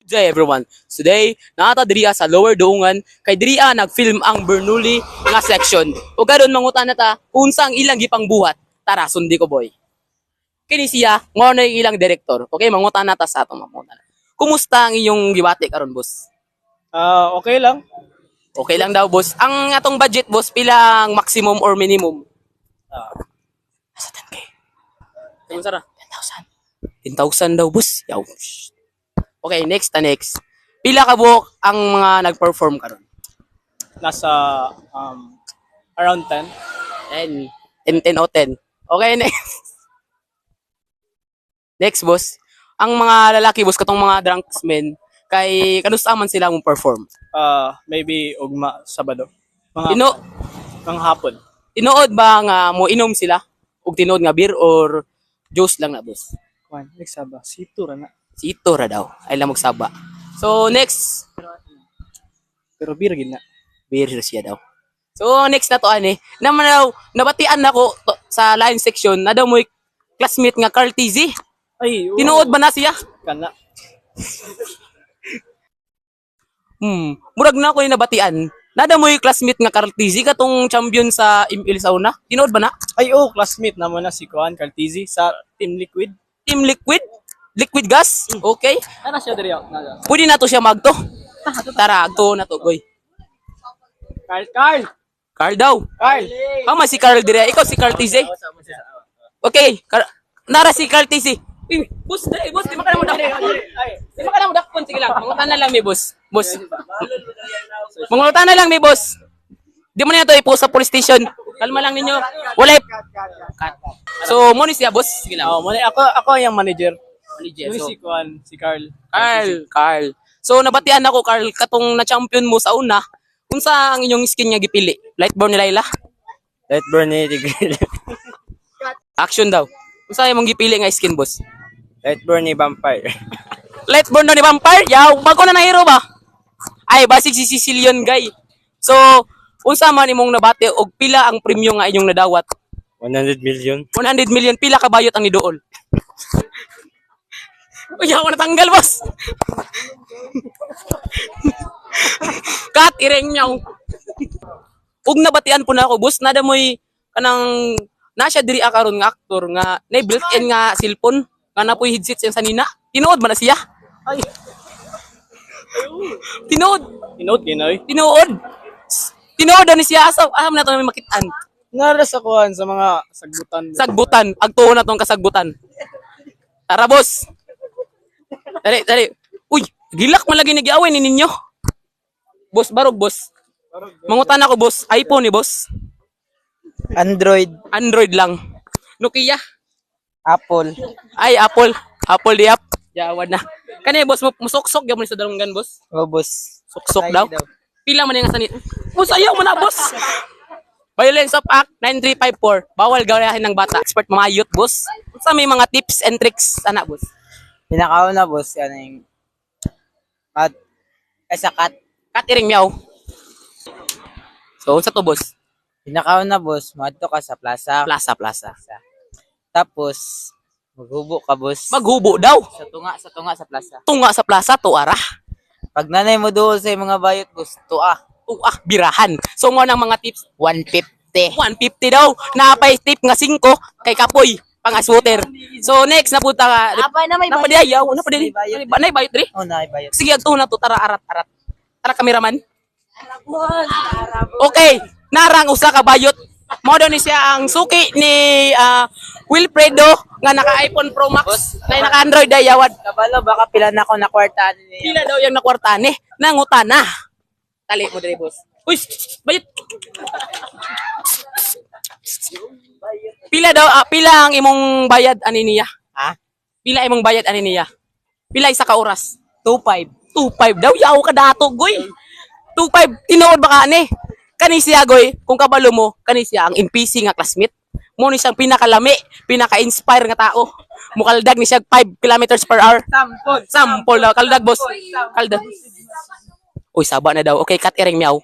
Day everyone. Today, naata diriya sa Lower Doongan kay diriya nagfilm ang Bernoulli nga section. O karon mangutan na ta unsa ang ilang gipang buhat. Tara, sundi ko boy. Kini siya, mo na yung ilang direktor. Okay, mangutan na ta sa atong mamutan. Kumusta ang iyong gibati karon, boss? Okay lang. Okay lang daw, boss. Ang atong budget, boss, pila ang maximum or minimum? Sa 10K. Kung sara? 10,000. 10,000 daw, boss. Yaw. Okay, next. Pila ka buok ang mga nag-perform karon? Nasa around 10. 10 o 10. Okay, next. Next, boss. Ang mga lalaki, boss, katong mga drunksmen, kay kanusta man sila mong perform? Maybe ugma Sabado. Mga mga hapon. Tinuod ba nga mo inom sila? Ug tinuod nga beer or juice lang na, boss? Kwan, next Saba. Sito ra na. Sito ra daw. Ay lamog saba. So, next. Pero beer gid na. Beer siya daw. So, next na to, ani. Naman daw, nabatian na ko sa line section na daw mo classmate nga Carl TZ. Ay, Tinuod ba na siya? kana? Murag na ko yung nabatian. Nada mo yung classmate nga Carl TZ katong champion sa ML sa una. Tinuod ba na? Ay, classmate na mo na si Kwan Cartizi sa Team Liquid. Team Liquid? Liquid gas? Okay. Ana siya diri na. Pwede na to siya magto. Tara, agto na to, boy. Carl. Carl daw. Carl. Kama si Carl dire. Ikaw si Carl TZ. Okay. Nara si Carl TZ. Boss, di ba ka na mo dakpon? Di ba ka na mo dakpon? Sige lang, mangutan na lang mi, boss. Boss. Mangutan na lang mi, boss. Di mo na ito ipo sa police station. Kalma lang ninyo. Wala cut. So, mo ni siya, boss. Sige lang. Ako yung manager. Manager. Yung So, si Kwan, si Carl. Carl. So, nabatian ako, Carl, katong na-champion mo sa una. Unsa ang inyong skin nga gipili? Lightborn ni Laila? Lightburn ni Tigil. Action daw. Unsa imong gipili nga skin, boss? Lightburn ni Vampire. Lightborn daw ni Vampire? Yaw, bago na hero ba? Ay, basig si Sicilian guy. So, unsa man imong nabati og pila ang premyo nga inyong nadawat? 100 million. 100 million, pila ka bayot ang niduol? Uy, ako natanggal, boss. Kat, ireng nyaw. Ug nabatian po na ako, boss, nada mo'y kanang nasya diri karon nga aktor nga na built-in nga cellphone nga napoy headset siya sa nina. Tinuod man na siya. Ay, Tinuod. Ginoy. Tinuod daw ni siya. Asa aham na to may makitaan. Nara sa Kwan sa mga sagbutan. Sagbutan. Agtuon na tong kasagbutan. Tara, boss. Dali. Uy, gilak man lagi nagiaway ni ninyo. Boss, barog, boss. Mangutan ako, boss. iPhone ni boss. Android lang. Nokia. Apple. Ay, Apple. Apple di app. Jawad na. Kani, boss, musuksok gyud mo sa dalunggan, boss. Boss. Suksok daw. Pila man yung sanit. Boss, ayaw mo na, boss. Violence of Act 9354. Bawal gawahin ng bata. Expert mga youth, boss. Sa may mga tips and tricks, ana, boss. Pinakauna boss, ano yung cut. Sa cut. Katiring meow. So, sa to, boss. Pinakauna boss, madto ka sa plaza. Plaza. Tapos, maghubo ka boss. Maghubo daw. Sa tunga sa plaza. Tunga sa plaza, tuara. Pag nanay mo doon sa mga bayot boss, tua. Birahan. So, mo ng mga tips, 150. 150 daw. Napay tip nga 5 kay Kapoy. Pang-aswater. So, next, napunta ka. Apay na may Napadiyaw. May bayot. Nay bayot, dre. Oh, nay bayot. Sige, agto na to. Tara, arat. Tara, kameraman. Okay. Narang usa ka bayot. Mo daw ni siya ang suki ni Wilfredo nga naka-iPhone Pro Max. Na naka-Android ay yawad. Kabalo, baka pila na ako na kwartaan niya. Pila daw yung nakwartane. Nangutana. Tali mo dre, boss. Uy, bayot. Pila ang imong bayad ani niya? Ha? Pila imong bayad ani niya? Pila isa ka oras? 2.5. 2.5 daw yaw ka dato, goy. 2.5 tinuod ba ka ani? Kani siya, goy, kung kabalo mo, kani siya ang MPC nga classmate. Mo ni siyang pinakalami, pinaka-inspire nga tao. Mukaldag ni siya 5 kilometers per hour. Sampol daw, kaldag, boss. Kaldag. Uy, saba na daw. Okay, cut iring meow.